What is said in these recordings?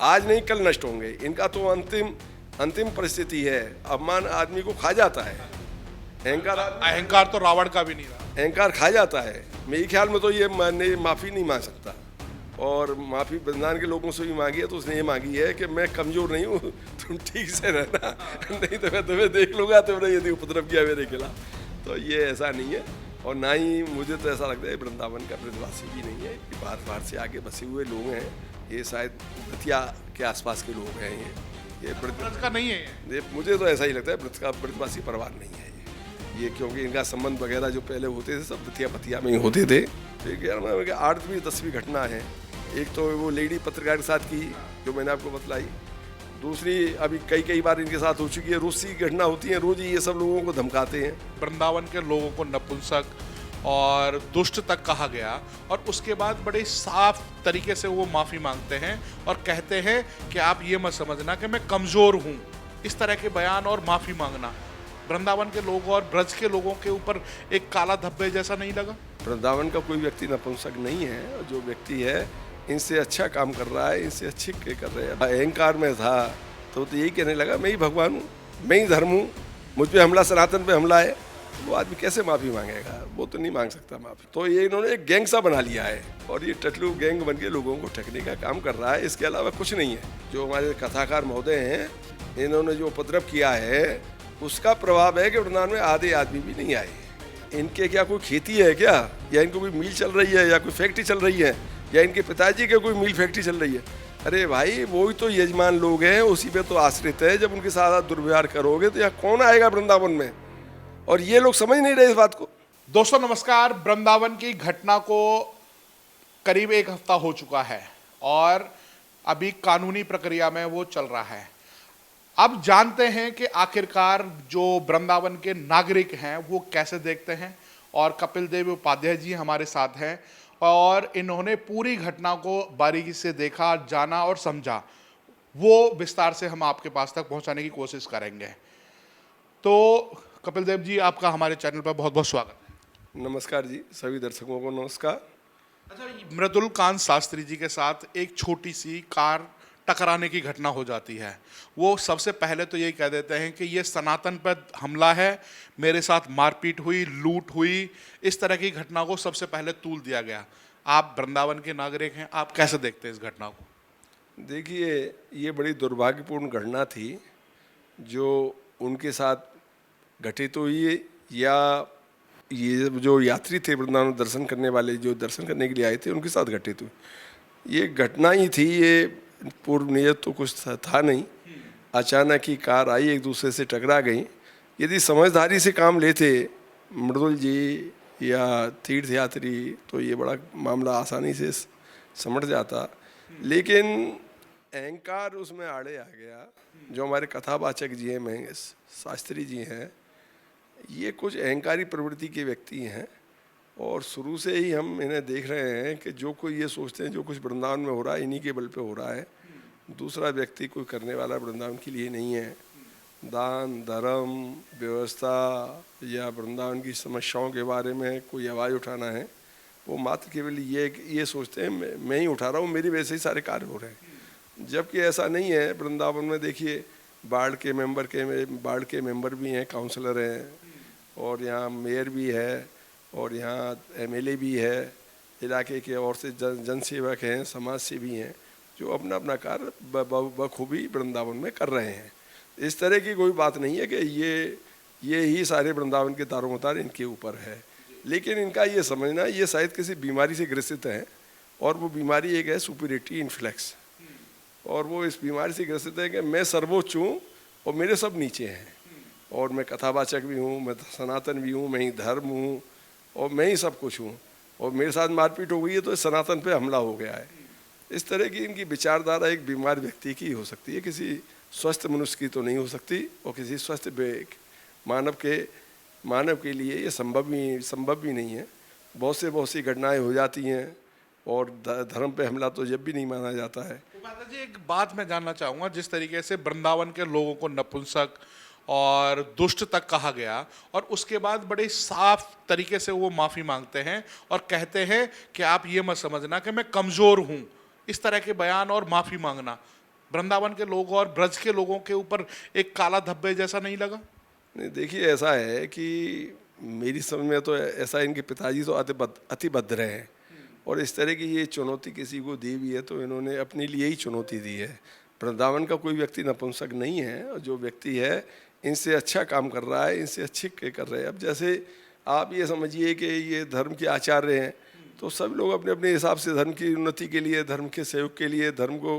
आज नहीं कल नष्ट होंगे। इनका तो अंतिम परिस्थिति है। अपमान आदमी को खा जाता है, अहंकार तो रावण का भी नहीं रहा। अहंकार खा जाता है। मेरे ख्याल में तो ये माफ़ी नहीं मांग सकता, और माफ़ी वृंदावन के लोगों से भी मांगी है तो उसने ये मांगी है कि मैं कमज़ोर नहीं हूँ, तुम ठीक से रहना, नहीं तो मैं तुम्हें देख लूँगा, तुमने यदि उपद्रव किया मेरे खिलाफ। तो ये ऐसा नहीं है, और ना ही मुझे तो ऐसा लगता है वृंदावन का ब्रजवासी भी नहीं है, कि बाहर से आके बसे हुए लोग हैं। ये शायद दतिया के आसपास के लोग हैं। ये ब्रज का नहीं है ये मुझे तो ऐसा ही लगता है, ब्रजवासी परिवार नहीं है ये, क्योंकि इनका संबंध वगैरह जो पहले होते थे सब दतिया पतिया में ही होते थे। फिर 8वीं 10वीं घटना है। एक तो वो लेडी पत्रकार के साथ की जो मैंने आपको बतलाई, दूसरी अभी कई बार इनके साथ हो चुकी है। रोज की घटना होती है, रोज ही ये सब लोगों को धमकाते हैं। वृंदावन के लोगों को नपुंसक और दुष्ट तक कहा गया, और उसके बाद बड़े साफ तरीके से वो माफ़ी मांगते हैं और कहते हैं कि आप ये मत समझना कि मैं कमज़ोर हूँ। इस तरह के बयान और माफ़ी मांगना वृंदावन के लोगों और ब्रज के लोगों के ऊपर एक काला धब्बे जैसा नहीं लगा? वृंदावन का कोई व्यक्ति नपुंसक नहीं है, और जो व्यक्ति है इनसे अच्छा काम कर रहा है, इनसे अच्छी कर रहे हैं। अहंकार में था तो यही कहने लगा मैं ही भगवान हूँ, मैं ही धर्म हूँ, मुझ पे हमला, सनातन पे हमला है। वो आदमी कैसे माफ़ी मांगेगा? वो तो नहीं मांग सकता माफ़ी। तो ये इन्होंने एक गैंग सा बना लिया है, और ये टटलू गैंग बन के लोगों को ठगने का काम कर रहा है। इसके अलावा कुछ नहीं है। जो हमारे कथाकार महोदय हैं, इन्होंने जो उपद्रव किया है उसका प्रभाव है कि वृंदावन में आधे आदमी भी नहीं आए। इनके क्या कोई खेती है क्या, या इनको कोई मिल चल रही है, या कोई फैक्ट्री चल रही है, या इनके पिताजी के कोई मिल फैक्ट्री चल रही है? अरे भाई, वही तो यजमान लोग हैं, उसी पे तो आश्रित है। जब उनके साथ दुर्व्यवहार करोगे तो यहाँ कौन आएगा वृंदावन में? और ये लोग समझ नहीं रहे इस बात को। दोस्तों नमस्कार। वृंदावन की घटना को करीब 1 हफ्ता हो चुका है, और अभी कानूनी प्रक्रिया में वो चल रहा है। अब जानते हैं कि आखिरकार जो वृंदावन के नागरिक हैं वो कैसे देखते हैं, और कपिल देव उपाध्याय जी हमारे साथ हैं, और इन्होंने पूरी घटना को बारीकी से देखा, जाना और समझा। वो विस्तार से हम आपके पास तक पहुंचाने की कोशिश करेंगे। तो कपिल देव जी, आपका हमारे चैनल पर बहुत बहुत स्वागत है। नमस्कार जी, सभी दर्शकों को नमस्कार। अच्छा, मृदुलकांत शास्त्री जी के साथ एक छोटी सी कार टकराने की घटना हो जाती है। वो सबसे पहले तो यही कह देते हैं कि ये सनातन पर हमला है, मेरे साथ मारपीट हुई, लूट हुई, इस तरह की घटना को सबसे पहले तूल दिया गया। आप वृंदावन के नागरिक हैं, आप कैसे देखते हैं इस घटना को? देखिए, ये बड़ी दुर्भाग्यपूर्ण घटना थी जो उनके साथ घटित हुई, या ये जो यात्री थे वृंदावन दर्शन करने वाले, जो दर्शन करने के लिए आए थे, उनके साथ घटित हुई। ये घटना ही थी, ये पूर्व नियत तो कुछ था नहीं। अचानक ही कार आई, एक दूसरे से टकरा गई। यदि समझदारी से काम लेते मृदुल जी या तीर्थ यात्री तो ये बड़ा मामला आसानी से समझ जाता, लेकिन अहंकार उसमें आड़े आ गया। जो हमारे कथावाचक जी हैं, महेंद्र शास्त्री जी हैं, ये कुछ अहंकारी प्रवृत्ति के व्यक्ति हैं, और शुरू से ही हम इन्हें देख रहे हैं कि जो कोई ये सोचते हैं जो कुछ वृंदावन में हो रहा है इन्हीं के बल पे हो रहा है। दूसरा व्यक्ति कोई करने वाला वृंदावन के लिए नहीं है। दान, धर्म, व्यवस्था या वृंदावन की समस्याओं के बारे में कोई आवाज़ उठाना है, वो मात्र केवल ये सोचते हैं मैं ही उठा रहा हूँ, मेरी वजह से ही सारे कार्य हो रहे हैं। जबकि ऐसा नहीं है। वृंदावन में देखिए, वार्ड के मेंबर भी हैं, काउंसलर हैं, और यहाँ मेयर भी है, और यहाँ एमएलए भी है, इलाके के और से जनसेवक हैं, समाज सेवी हैं, जो अपना अपना कार्य बखूबी वृंदावन में कर रहे हैं। इस तरह की कोई बात नहीं है कि ये ही सारे वृंदावन के तारोमतार इनके ऊपर है। लेकिन इनका ये समझना, ये शायद किसी बीमारी से ग्रसित हैं, और वो बीमारी एक है सुपीरियरिटी इन्फ्लेक्स, और वो इस बीमारी से ग्रसित है कि मैं सर्वोच्च हूँ और मेरे सब नीचे हैं, और मैं कथावाचक भी हूँ, मैं सनातन भी हूँ, मैं ही धर्म हूँ, और मैं ही सब कुछ हूँ, और मेरे साथ मारपीट हो गई है तो सनातन पे हमला हो गया है। इस तरह की इनकी विचारधारा एक बीमार व्यक्ति की हो सकती है, किसी स्वस्थ मनुष्य की तो नहीं हो सकती, और किसी स्वस्थ मानव के लिए ये संभव भी नहीं है। बहुत सी घटनाएं हो जाती हैं, और धर्म पे हमला तो जब भी नहीं माना जाता है। जी, एक बात मैं जानना चाहूँगा, जिस तरीके से वृंदावन के लोगों को नपुंसक और दुष्ट तक कहा गया, और उसके बाद बड़े साफ तरीके से वो माफ़ी मांगते हैं और कहते हैं कि आप ये मत समझना कि मैं कमज़ोर हूँ, इस तरह के बयान और माफ़ी मांगना वृंदावन के लोग और ब्रज के लोगों के ऊपर एक काला धब्बे जैसा नहीं लगा? नहीं, देखिए ऐसा है कि मेरी समझ में तो ऐसा, इनके पिताजी तो अति भद्र हैं, और इस तरह की ये चुनौती किसी को दी भी है तो इन्होंने अपने लिए ही चुनौती दी है। वृंदावन का कोई व्यक्ति नपुंसक नहीं है, और जो व्यक्ति है इनसे अच्छा काम कर रहा है, इनसे अच्छे कर रहे हैं। अब जैसे आप ये समझिए कि ये धर्म के आचार्य हैं, तो सब लोग अपने अपने हिसाब से धर्म की उन्नति के लिए, धर्म के सहयोग के लिए, धर्म को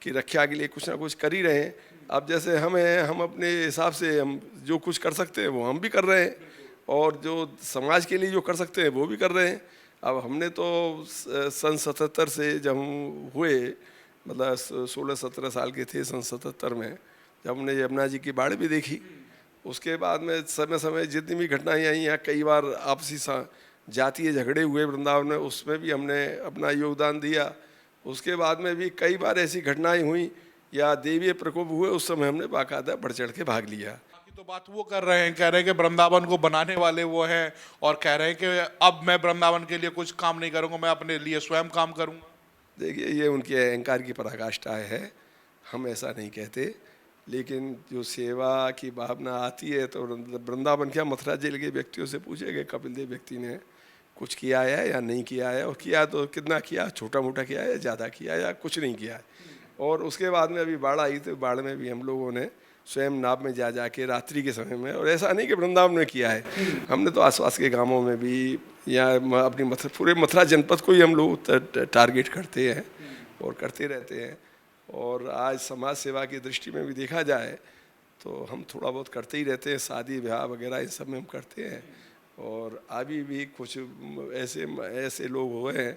की रक्षा के लिए कुछ ना कुछ कर ही रहे हैं। अब जैसे हम हैं, हम अपने हिसाब से हम जो कुछ कर सकते हैं वो हम भी कर रहे हैं, और जो समाज के लिए जो कर सकते हैं वो भी कर रहे हैं। अब हमने तो सन 77 से जब हम हुए, मतलब 16-17 साल के थे सन 77 में, जब हमने यमुना जी की बाढ़ भी देखी, उसके बाद में समय समय जितनी भी घटनाएं आई हैं, कई बार आपसी जातीय झगड़े हुए वृंदावन में, उसमें भी हमने अपना योगदान दिया। उसके बाद में भी कई बार ऐसी घटनाएं हुई या देवीय प्रकोप हुए, उस समय हमने बाकायदा बढ़ चढ़ के भाग लिया। बाकी तो बात वो कर रहे हैं, कह रहे हैं कि वृंदावन को बनाने वाले वो हैं, और कह रहे हैं कि अब मैं वृंदावन के लिए कुछ काम नहीं करूंगा, मैं अपने लिए स्वयं काम करूंगा। देखिए, ये उनके अहंकार की पराकाष्ठा है, हम ऐसा नहीं कहते। लेकिन जो सेवा की भावना आती है तो वृंदावन क्या, मथुरा जेल के व्यक्तियों से पूछेंगे, कपिल देव व्यक्ति ने कुछ किया है या नहीं किया है, और किया तो कितना किया, छोटा मोटा किया है, ज़्यादा किया या कुछ नहीं किया है। और उसके बाद में अभी बाढ़ आई, तो बाढ़ में भी हम लोगों ने स्वयं नाव में जा के रात्रि के समय में, और ऐसा नहीं कि वृंदावन में किया है, हमने तो आसपास के गांवों में भी या अपनी पूरे मथुरा जनपद को ही हम लोग टारगेट करते हैं और करते रहते हैं। और आज समाज सेवा की दृष्टि में भी देखा जाए तो हम थोड़ा बहुत करते ही रहते हैं, शादी ब्याह वगैरह इन सब में हम करते हैं। और अभी भी कुछ ऐसे लोग हुए हैं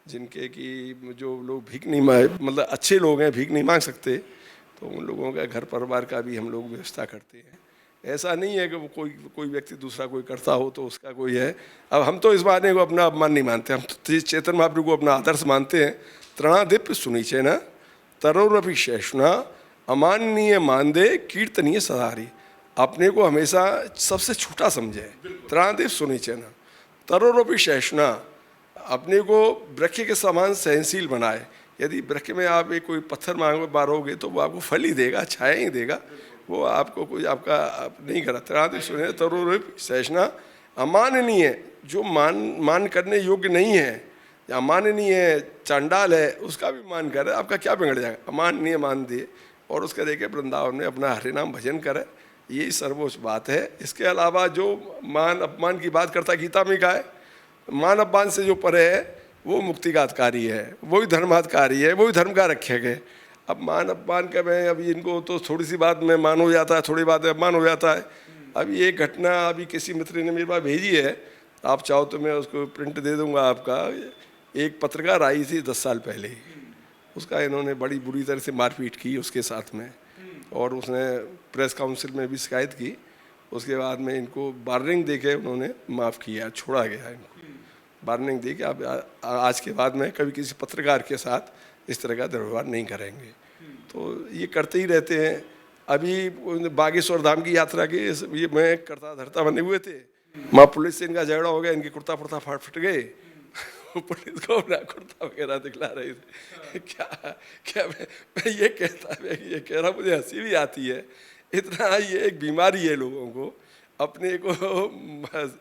जिनके कि जो लोग भीख नहीं मतलब अच्छे लोग हैं, भीख नहीं मांग सकते, तो उन लोगों का घर परिवार का भी हम लोग व्यवस्था करते हैं। ऐसा नहीं है कि वो कोई व्यक्ति दूसरा कोई करता हो तो उसका कोई है। अब हम तो इस बात को अपना अपमान नहीं मानते, हम तो चेतन महाप्रभु को अपना आदर्श मानते हैं। तृणादिप्य सुनीचे न तरोरपि शेषुना अमाननीय मानदे कीर्तनीय सदारी। अपने को हमेशा सबसे छोटा समझे, तृणादिप्य सुनीचे न तरोरपि शेषुना, अपने को वृक्ष के समान सहनशील बनाए। यदि वृक्ष में आप एक कोई पत्थर मारोगे तो वो आपको फल ही देगा, छाया ही देगा, वो आपको कोई आपका नहीं करा। तृणादिप्य सुने तरोरपि शेषुना अमाननीय, जो मान करने योग्य नहीं है, अमाननीय है, चांडाल है, उसका भी मान करे, आपका क्या बिगड़ जाएगा। अमाननीय मान दिए और उसके देखे वृंदावन में अपना हरिनाम भजन करे, यही सर्वोच्च बात है। इसके अलावा जो मान अपमान की बात करता, गीता में कहा है, मान अपमान से जो परे है वो मुक्तिघातकारी है, वही धर्माधिकारी है, वही धर्म का रक्षक है। अब मान अपमान का मैं अभी इनको तो थोड़ी सी बात में मान हो जाता है, थोड़ी बात में अपमान हो जाता है। अब ये घटना अभी किसी मित्र ने मेरे पास भेजी है, आप चाहो तो मैं उसको प्रिंट दे दूंगा आपका। एक पत्रकार आई थी 10 साल पहले, उसका इन्होंने बड़ी बुरी तरह से मारपीट की उसके साथ में, और उसने प्रेस काउंसिल में भी शिकायत की। उसके बाद में इनको वार्निंग दे के उन्होंने माफ़ किया, छोड़ा गया इनको। वार्निंग दे के आप आज के बाद में कभी किसी पत्रकार के साथ इस तरह का दुर्व्यवहार नहीं करेंगे। तो ये करते ही रहते हैं। अभी बागेश्वर धाम की यात्रा के ये मैं करता धरता बने हुए थे, वहाँ पुलिस से इनका झगड़ा हो गया, इनके कुर्ता फुर्ता फट गए, पुलिस को अपना कुर्ता वगैरह दिखला रहे थे। क्या मैं ये कह रहा, मुझे हंसी भी आती है। इतना ये एक बीमारी है लोगों को, अपने को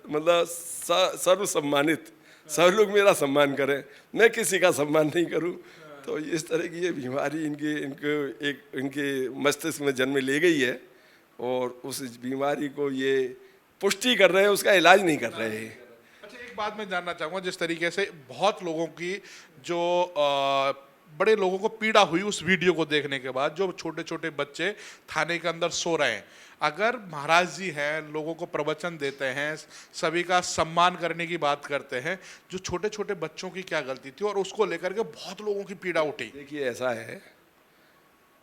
मतलब सर्व सम्मानित, सब लोग मेरा सम्मान करें, मैं किसी का सम्मान नहीं करूं। तो इस तरह की ये बीमारी इनके मस्तिष्क में जन्म ले गई है, और उस बीमारी को ये पुष्टि कर रहे हैं, उसका इलाज नहीं कर रहे हैं। एक बात मैं जानना चाहूँगा, जिस तरीके से बहुत लोगों की जो बड़े लोगों को पीड़ा हुई उस वीडियो को देखने के बाद, जो छोटे छोटे बच्चे थाने के अंदर सो रहे हैं, अगर महाराज जी हैं, लोगों को प्रवचन देते हैं, सभी का सम्मान करने की बात करते हैं, जो छोटे छोटे बच्चों की क्या गलती थी, और उसको लेकर के बहुत लोगों की पीड़ा उठी। देखिए ऐसा है,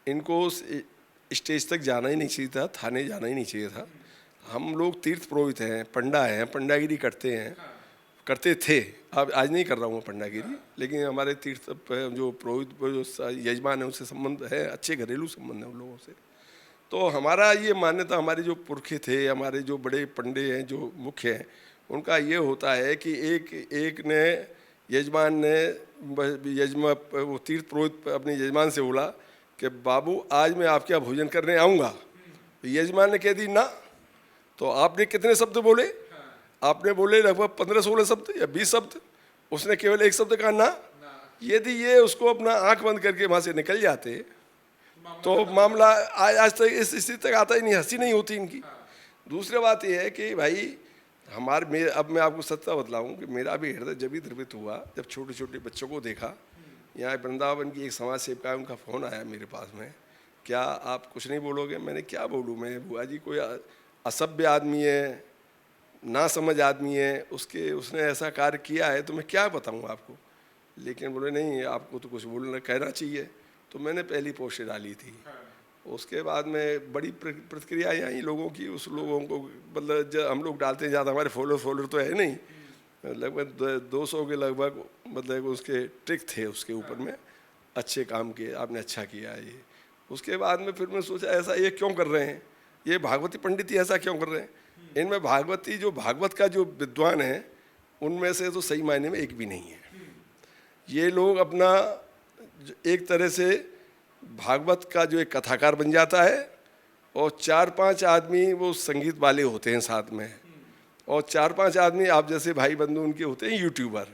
इनको स्टेज तक जाना ही नहीं चाहिए था, थाने जाना ही नहीं चाहिए था। हम लोग तीर्थ पुरोहित हैं, पंडा हैं, पंडागिरी करते थे। अब आज नहीं कर रहा हूँ पंडागिरी, लेकिन हमारे तीर्थ जो पुरोहित जो यजमान है उनसे संबंध है, अच्छे घरेलू संबंध है उन लोगों से। तो हमारा ये मान्यता, हमारे जो पुरखे थे, हमारे जो बड़े पंडे हैं, जो मुख्य हैं, उनका ये होता है कि एक यजमान ने वो तीर्थ पुरोहित अपने यजमान से बोला कि बाबू आज मैं आपके यहाँ भोजन करने आऊँगा। यजमान ने कह दी ना। तो आपने कितने शब्द बोले? आपने बोले लगभग 15-16 शब्द या 20 शब्द। उसने केवल एक शब्द कहा ना। यदि ये उसको अपना आंख बंद करके वहाँ से निकल जाते तो मामला आज तक इस स्थिति तक आता ही नहीं, हंसी नहीं होती इनकी। दूसरी बात यह है कि भाई अब मैं आपको सत्य बतलाऊं कि मेरा भी हृदय जब भी द्रवित हुआ जब छोटे छोटे बच्चों को देखा। यहाँ वृंदावन की एक समाज सेविका है, उनका फ़ोन आया मेरे पास में, क्या आप कुछ नहीं बोलोगे? मैंने क्या बोलूँ मैं, बुआ जी कोई असभ्य आदमी है, ना समझ आदमी है, उसने ऐसा कार्य किया है तो मैं क्या बताऊँ आपको। लेकिन बोले नहीं आपको तो कुछ बोलना कहना चाहिए। तो मैंने पहली पोस्ट डाली थी। उसके बाद में बड़ी प्रतिक्रियाएँ आई लोगों की। उस लोगों को मतलब जब हम लोग डालते हैं ज़्यादा, हमारे फॉलोअर तो है नहीं, लगभग 200 के लगभग मतलब उसके ट्रिक थे उसके ऊपर में, अच्छे काम किए, आपने अच्छा किया ये। उसके बाद में फिर मैं सोचा ऐसा ये क्यों कर रहे हैं, ये भागवती पंडित ही ऐसा क्यों कर रहे हैं। इनमें भागवत का जो विद्वान है उनमें से तो सही मायने में एक भी नहीं है। ये लोग अपना एक तरह से भागवत का जो एक कथाकार बन जाता है और 4-5 आदमी वो संगीत वाले होते हैं साथ में, और 4-5 आदमी आप जैसे भाई बंधु उनके होते हैं यूट्यूबर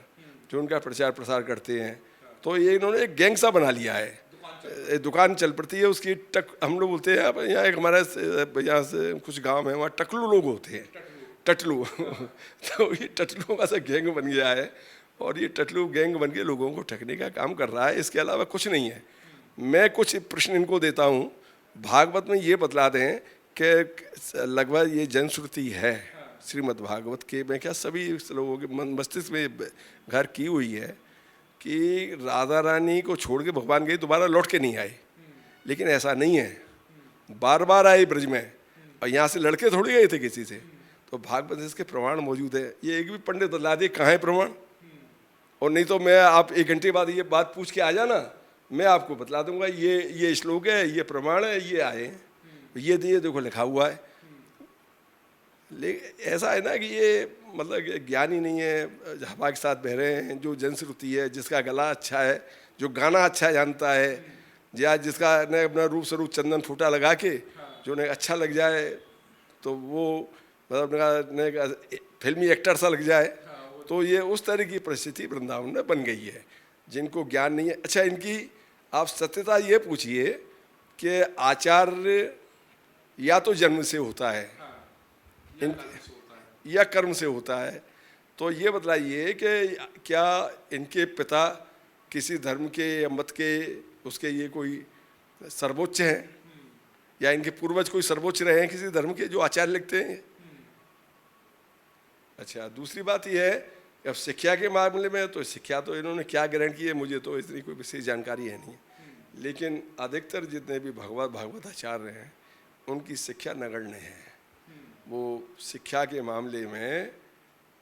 जो उनका प्रचार प्रसार करते हैं। तो ये इन्होंने एक गैंग सा बना लिया है, दुकान चल पड़ती है उसकी। हम लोग बोलते हैं यहाँ एक हमारे यहाँ से कुछ गांव है, वहाँ टकलू लोग होते हैं, टटलू तो ये टटलुओं का सा गैंग बन गया है और ये टटलू गैंग बन के लोगों को ठगने का काम कर रहा है। इसके अलावा कुछ नहीं है। मैं कुछ प्रश्न इनको देता हूँ, भागवत में ये बतला दें कि लगभग ये जनश्रुति है श्रीमद् भागवत के में, क्या सभी लोगों के मस्तिष्क में घर की हुई है कि राधा रानी को छोड़ के भगवान गई, दोबारा लौट के नहीं आए। लेकिन ऐसा नहीं है, बार बार आए ब्रज में, और यहाँ से लड़के थोड़ी गए थे किसी से। तो भागवत इसके प्रमाण मौजूद है। ये एक भी पंडित बतला दे कहाँ है प्रमाण, और नहीं तो मैं आप 1 घंटे बाद ये बात पूछ के आ जाना, मैं आपको बतला दूंगा ये श्लोक है, ये प्रमाण है, ये आए, ये देखो लिखा हुआ है। लेकिन ऐसा है ना कि ये मतलब ज्ञानी नहीं है, हवा के साथ बह रहे हैं। जो जनश्रुति है, जिसका गला अच्छा है, जो गाना अच्छा जानता है, या जिसका ने अपना रूप स्वरूप चंदन फूटा लगा के जो ने अच्छा लग जाए, तो वो मतलब फिल्मी एक्टर सा लग जाए, तो ये उस तरह की परिस्थिति वृंदावन में बन गई है। जिनको ज्ञान नहीं है, अच्छा इनकी आप सत्यता ये पूछिए कि आचार्य या तो जन्म से होता है या कर्म से होता है, तो ये बतलाइए कि क्या इनके पिता किसी धर्म के या मत के उसके ये कोई सर्वोच्च हैं, या इनके पूर्वज कोई सर्वोच्च रहे हैं किसी धर्म के जो आचार्य लिखते हैं। अच्छा, दूसरी बात यह है अब शिक्षा के मामले में, तो शिक्षा तो इन्होंने क्या ग्रहण की है मुझे तो इतनी कोई विशेष जानकारी है नहीं, लेकिन अधिकतर जितने भी भागवत आचार्य हैं उनकी शिक्षा नगण्य है। वो शिक्षा के मामले में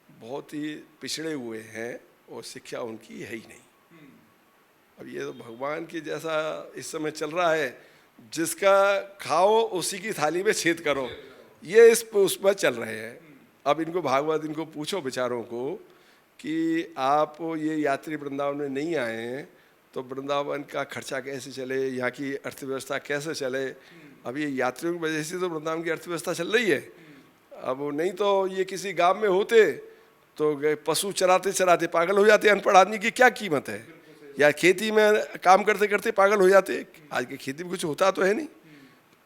बहुत ही पिछड़े हुए हैं और शिक्षा उनकी है ही नहीं। अब ये तो भगवान की जैसा इस समय चल रहा है, जिसका खाओ उसी की थाली में छेद करो, ये उस पर चल रहे हैं। अब इनको भागवत इनको पूछो बेचारों को कि आप ये यात्री वृंदावन में नहीं आए हैं तो वृंदावन का खर्चा कैसे चले, यहाँ की अर्थव्यवस्था कैसे चले। अब ये यात्रियों की वजह से तो वृंदावन की अर्थव्यवस्था चल रही है। अब नहीं तो ये किसी गांव में होते तो पशु चराते चराते पागल हो जाते। अनपढ़ आदमी की क्या कीमत है, या खेती में काम करते करते पागल हो जाते। आज की खेती में कुछ होता तो है नहीं।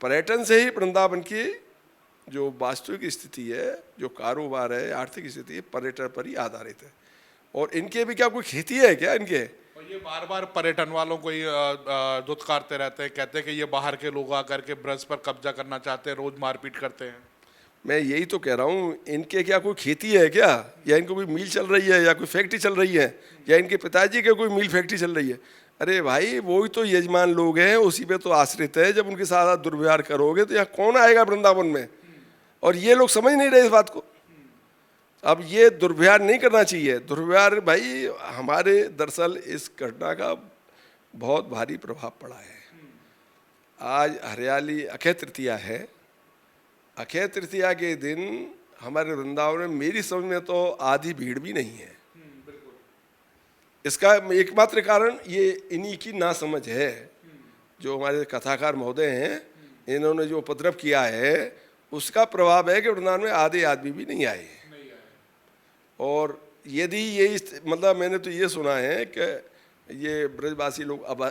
पर्यटन से ही वृंदावन की जो वास्तविक स्थिति है, जो कारोबार है, आर्थिक स्थिति है, पर्यटन पर ही आधारित है। और इनके भी क्या कोई खेती है क्या इनके? और ये बार बार पर्यटन वालों को ही धुतकारते रहते हैं, कहते हैं कि ये बाहर के लोग आकर के ब्रज पर कब्जा करना चाहते हैं, रोज मारपीट करते हैं। मैं यही तो कह रहा हूँ, इनके क्या कोई खेती है क्या, या इनको कोई मिल चल रही है, या कोई फैक्ट्री चल रही है, या इनके पिताजी के कोई मिल फैक्ट्री चल रही है? अरे भाई वो ही तो यजमान लोग हैं, उसी पे तो आश्रित है। जब उनके साथ दुर्व्यवहार करोगे तो यहाँ कौन आएगा वृंदावन में? और ये लोग समझ नहीं रहे इस बात को। अब ये दुर्व्यवहार नहीं करना चाहिए। दुर्व्यवहार भाई हमारे दरअसल इस घटना का बहुत भारी प्रभाव पड़ा है। आज हरियाली अक्षय तृतीया है। अक्षय तृतीया के दिन हमारे वृंदावन में मेरी समझ में तो आधी भीड़ भी नहीं है। इसका एकमात्र कारण ये इन्हीं की नासमझ है। जो हमारे कथाकार महोदय हैं, इन्होंने जो उपद्रव किया है उसका प्रभाव है कि वृंदावन में आधे आदमी भी नहीं आए। और यदि ये मतलब मैंने तो ये सुना है कि ये ब्रजवासी लोग अब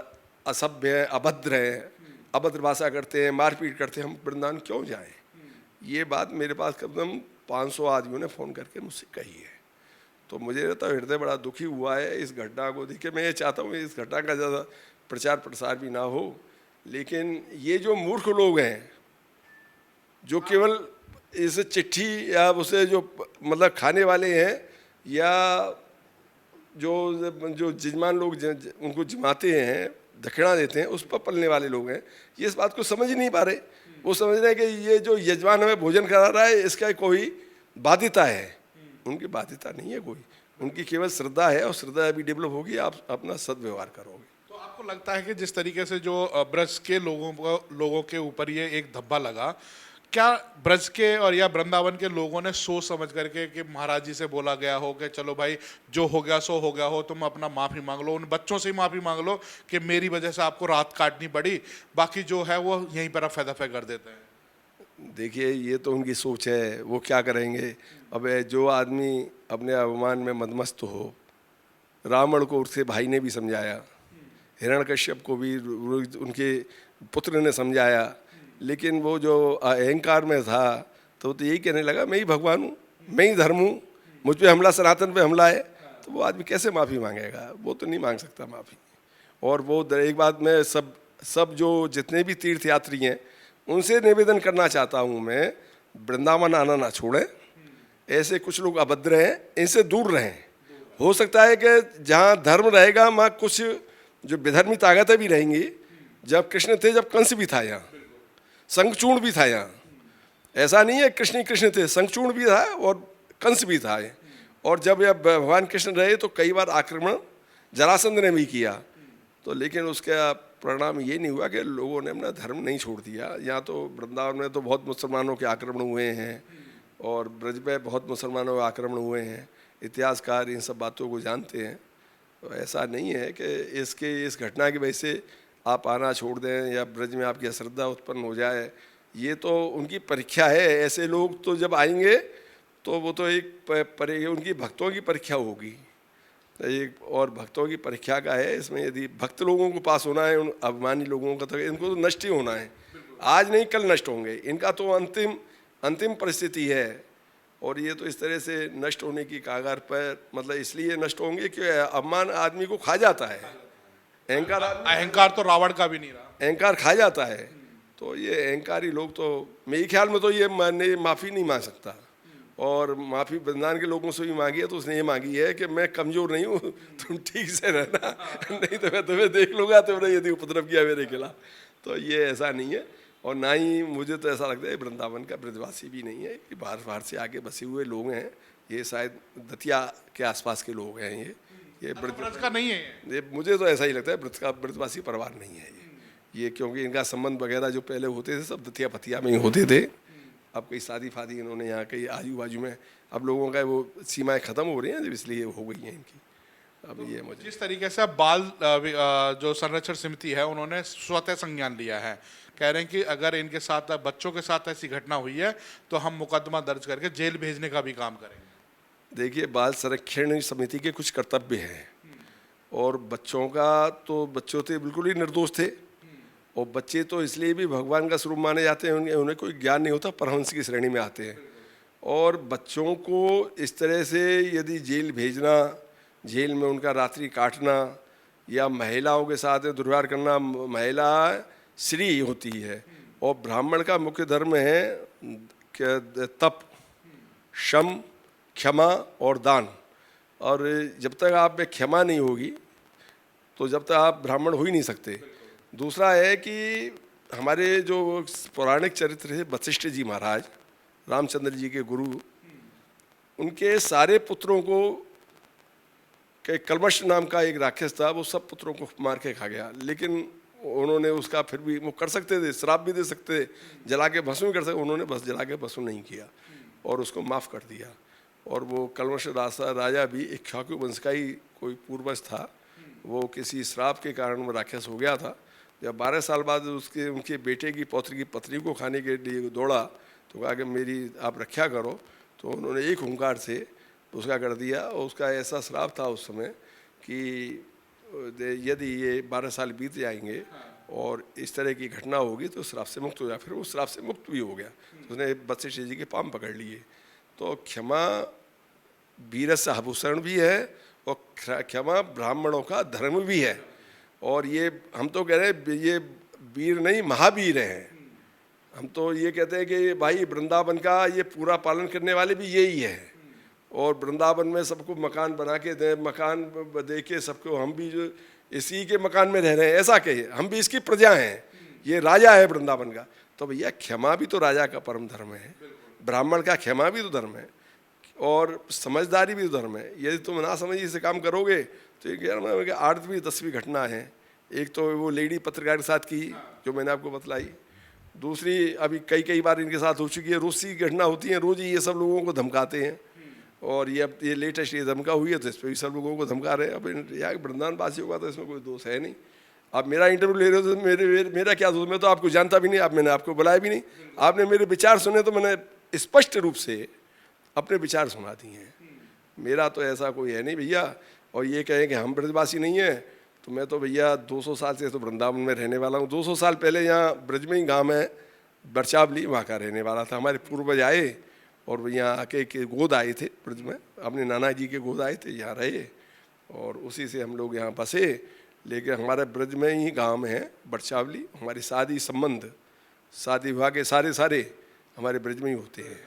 असभ्य हैं, अभद्र हैं, अभद्र भाषा करते हैं, मारपीट करते हैं, हम वृंदावन क्यों जाएं? ये बात मेरे पास कम से कम 500 आदमियों ने फ़ोन करके मुझसे कही है। तो मुझे तो हृदय बड़ा दुखी हुआ है इस घटना को देखिए। मैं ये चाहता हूँ इस घटना का ज़्यादा प्रचार प्रसार भी ना हो, लेकिन ये जो मूर्ख लोग हैं जो केवल इस चिट्ठी या उसे जो मतलब खाने वाले हैं या जो जो जजमान लोग उनको जिमाते हैं, दक्षिणा देते हैं, उस पर पलने वाले लोग हैं, ये इस बात को समझ ही नहीं पा रहे। वो समझ रहे हैं कि ये जो यजमान हमें भोजन करा रहा है इसका कोई बाध्यता है। उनकी बाध्यता नहीं है कोई, उनकी केवल श्रद्धा है, और श्रद्धा अभी डेवलप होगी, आप अपना सदव्यवहार करोगे। तो आपको लगता है कि जिस तरीके से जो ब्रज के लोगों के ऊपर ये एक धब्बा लगा, क्या ब्रज के और या वृंदावन के लोगों ने सोच समझ करके कि महाराज जी से बोला गया हो कि चलो भाई जो हो गया सो हो गया हो, तुम अपना माफ़ी मांग लो, उन बच्चों से ही माफ़ी मांग लो कि मेरी वजह से आपको रात काटनी पड़ी, बाकी जो है वो यहीं पर रफे दफे कर देते हैं? देखिए ये तो उनकी सोच है, वो क्या करेंगे। अब जो आदमी अपने अभिमान में मदमस्त हो, रावण को उसके भाई ने भी समझाया, हिरण्यकश्यप को भी उनके पुत्र ने समझाया, लेकिन वो जो अहंकार में था तो यही कहने लगा मैं ही भगवान हूँ, मैं ही धर्म हूँ, मुझ पे हमला, सनातन पे हमला है। तो वो आदमी कैसे माफ़ी मांगेगा? वो तो नहीं मांग सकता माफ़ी। और वो एक बात मैं सब जो जितने भी तीर्थ यात्री हैं उनसे निवेदन करना चाहता हूँ, मैं वृंदावन आना ना छोड़ें। ऐसे कुछ लोग अभद्र हैं, इनसे दूर रहें। हो सकता है कि जहाँ धर्म रहेगा वहाँ कुछ जो विधर्मी ताकतें भी रहेंगी। जब कृष्ण थे, जब कंस भी था, यहाँ शंखचूर्ण भी था, यहाँ ऐसा नहीं है कृष्ण ही कृष्ण थे, शंखचूर्ण भी था और कंस भी था। और जब यह भगवान कृष्ण रहे तो कई बार आक्रमण जरासंध ने भी किया, तो लेकिन उसका परिणाम ये नहीं हुआ कि लोगों ने अपना धर्म नहीं छोड़ दिया। यहाँ तो वृंदावन में तो बहुत मुसलमानों के आक्रमण हुए हैं और ब्रज में बहुत मुसलमानों के आक्रमण हुए हैं। इतिहासकार इन सब बातों को जानते हैं। तो ऐसा नहीं है कि इस घटना की वजह से आप आना छोड़ दें या ब्रज में आपकी अश्रद्धा उत्पन्न हो जाए। ये तो उनकी परीक्षा है। ऐसे लोग तो जब आएंगे तो वो तो उनकी भक्तों की परीक्षा होगी, एक और भक्तों की परीक्षा का है। इसमें यदि भक्त लोगों को पास होना है, उन अभिमानी लोगों का, तो इनको तो नष्ट ही होना है। आज नहीं कल नष्ट होंगे, इनका तो अंतिम परिस्थिति है। और ये तो इस तरह से नष्ट होने की कागार पर, मतलब इसलिए नष्ट होंगे कि अभिमान आदमी को खा जाता है। अहंकार तो रावण का भी नहीं रहा, अहंकार खा जाता है। तो ये अहंकारी लोग तो मेरे ख्याल में तो ये माफ़ी नहीं मांग सकता। और माफ़ी वृंदावन के लोगों से भी मांगी है तो उसने ये मांगी है कि मैं कमज़ोर नहीं हूँ, तुम ठीक से रहना, नहीं तो मैं तुम्हें देख लूँगा तुमने यदि उपद्रव किया मेरे खिलाफ। तो ये ऐसा नहीं है। और ना ही मुझे तो ऐसा लगता है वृंदावन का ब्रजवासी भी नहीं है, कि बाहर से आके बसे हुए लोग हैं। ये शायद दतिया के आसपास के लोग हैं। ये ब्रज का नहीं है ये मुझे तो ऐसा ही लगता है, ब्रजवासी परिवार नहीं है ये, क्योंकि इनका संबंध वगैरह जो पहले होते थे सब दतिया पतिया में ही होते थे। अब कई शादी फादी इन्होंने यहाँ कई आजू बाजू में, अब लोगों का वो सीमाएं ख़त्म हो रही हैं जब, इसलिए हो गई हैं इनकी। अब ये मुझे जिस तरीके से बाल जो संरक्षण समिति है उन्होंने स्वतः संज्ञान लिया है, कह रहे हैं कि अगर इनके साथ, बच्चों के साथ ऐसी घटना हुई है तो हम मुकदमा दर्ज करके जेल भेजने का भी काम करेंगे। देखिए, बाल संरक्षण समिति के कुछ कर्तव्य हैं, और बच्चों का तो बच्चों थे बिल्कुल ही निर्दोष थे। और बच्चे तो इसलिए भी भगवान का स्वरूप माने जाते हैं, उन्हें कोई ज्ञान नहीं होता, परमहंस की श्रेणी में आते हैं। और बच्चों को इस तरह से यदि जेल भेजना, जेल में उनका रात्रि काटना, या महिलाओं के साथ दुर्व्यवहार करना, महिला श्री होती है और ब्राह्मण का मुख्य धर्म है तप, शम, क्षमा और दान। और जब तक आप में क्षमा नहीं होगी तो जब तक आप ब्राह्मण हो ही नहीं सकते। दूसरा है कि हमारे जो पौराणिक चरित्र है, वशिष्ठ जी महाराज, रामचंद्र जी के गुरु, उनके सारे पुत्रों को कलमश नाम का एक राक्षस था, वो सब पुत्रों को मार के खा गया। लेकिन उन्होंने उसका फिर भी वो कर सकते थे, श्राप भी दे सकते थे, जला के भस्म भी कर सकते, उन्होंने बस जला के भस्म नहीं किया और उसको माफ़ कर दिया। और वो कलमश राजा भी इक्ष्वाकु वंश का ही कोई पूर्वज था, वो किसी श्राप के कारण वो राक्षस हो गया था। जब 12 साल बाद उसके उनके बेटे की पौत्री की पत्नी को खाने के लिए दौड़ा तो कहा कि मेरी आप रक्षा करो, तो उन्होंने एक हुंकार से उसका कर दिया। और उसका ऐसा श्राप था उस समय कि यदि ये 12 साल बीत जाएंगे और इस तरह की घटना होगी तो श्राप से मुक्त हो जाए। फिर वो श्राप से मुक्त भी हो गया, तो उसने वशिष्ठ जी के पांव पकड़ लिए। तो क्षमा वीरस्य आभूषण भी है और क्षमा ब्राह्मणों का धर्म भी है। और ये हम तो कह रहे हैं ये वीर नहीं महावीर हैं। हम तो ये कहते हैं कि भाई वृंदावन का ये पूरा पालन करने वाले भी यही है। और वृंदावन में सबको मकान बना के दे, मकान दे के सबको, हम भी जो इसी के मकान में रह रहे हैं ऐसा कहे, हम भी इसकी प्रजा हैं, ये राजा है वृंदावन का। तो भैया क्षमा भी तो राजा का परम धर्म है, ब्राह्मण का क्षमा भी तो धर्म है और समझदारी भी तो धर्म है। यदि तुम ना समझिए से काम करोगे तो ये 8वीं 10वीं घटना है। एक तो वो लेडी पत्रकार के साथ की जो मैंने आपको बतलाई, दूसरी अभी कई बार इनके साथ हो चुकी है। रोज की घटना होती है, रोज ही ये सब लोगों को धमकाते हैं। और ये अब ये लेटेस्ट ये धमका हुई है तो इस पर भी सब लोगों को धमका रहे हैं। अब यहाँ वृंदावन वासियों का तो इसमें कोई दोष है नहीं। आप मेरा इंटरव्यू ले रहे हो तो मेरा क्या दोष, मैं तो आपको जानता भी नहीं, मैंने आपको बुलाया भी नहीं। आपने मेरे विचार सुने तो मैंने स्पष्ट रूप से अपने विचार सुना दिए हैं। मेरा तो ऐसा कोई है नहीं भैया। और ये कहें कि हम ब्रजवासी नहीं हैं, तो मैं तो भैया 200 साल से तो वृंदावन में रहने वाला हूँ। 200 साल पहले यहाँ ब्रज में ही गाँव है बरचावली, वहाँ का रहने वाला था। हमारे पूर्वज आए और वो यहाँ आके के गोद आए थे ब्रज में, अपने नाना जी के गोद आए थे, यहाँ रहे और उसी से हम लोग यहाँ बसे। लेकिन हमारे ब्रज में ही गांव है बरचावली। हमारी शादी संबंध, शादी विवाह के सारे हमारे ब्रज में ही होते हैं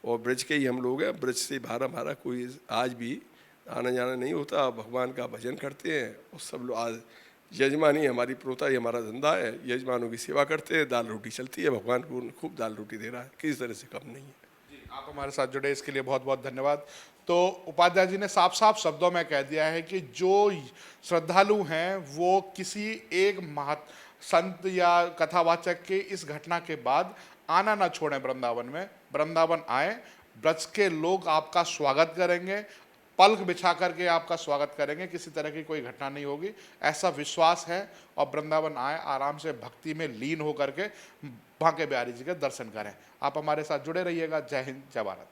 और ब्रज के ही हम लोग हैं। ब्रज से बाहर हमारा कोई आज भी आना जाना नहीं होता। भगवान का भजन करते हैं और सब लोग आज यजमानी हमारी प्रोता, ये हमारा धंधा है, यजमानों की सेवा करते हैं, दाल रोटी चलती है। भगवान को खूब दाल रोटी दे रहा है, किसी तरह से कम नहीं है। आप हमारे साथ जुड़े इसके लिए बहुत बहुत धन्यवाद। तो उपाध्याय जी ने साफ साफ शब्दों में कह दिया है कि जो श्रद्धालु हैं वो किसी एक संत या कथावाचक के इस घटना के बाद आना ना छोड़ें वृंदावन में। वृंदावन आए, ब्रज के लोग आपका स्वागत करेंगे, पलक बिछा करके आपका स्वागत करेंगे, किसी तरह की कोई घटना नहीं होगी, ऐसा विश्वास है। और वृंदावन आए, आराम से भक्ति में लीन होकर के बांके बिहारी जी के दर्शन करें। आप हमारे साथ जुड़े रहिएगा। जय हिंद, जय भारत।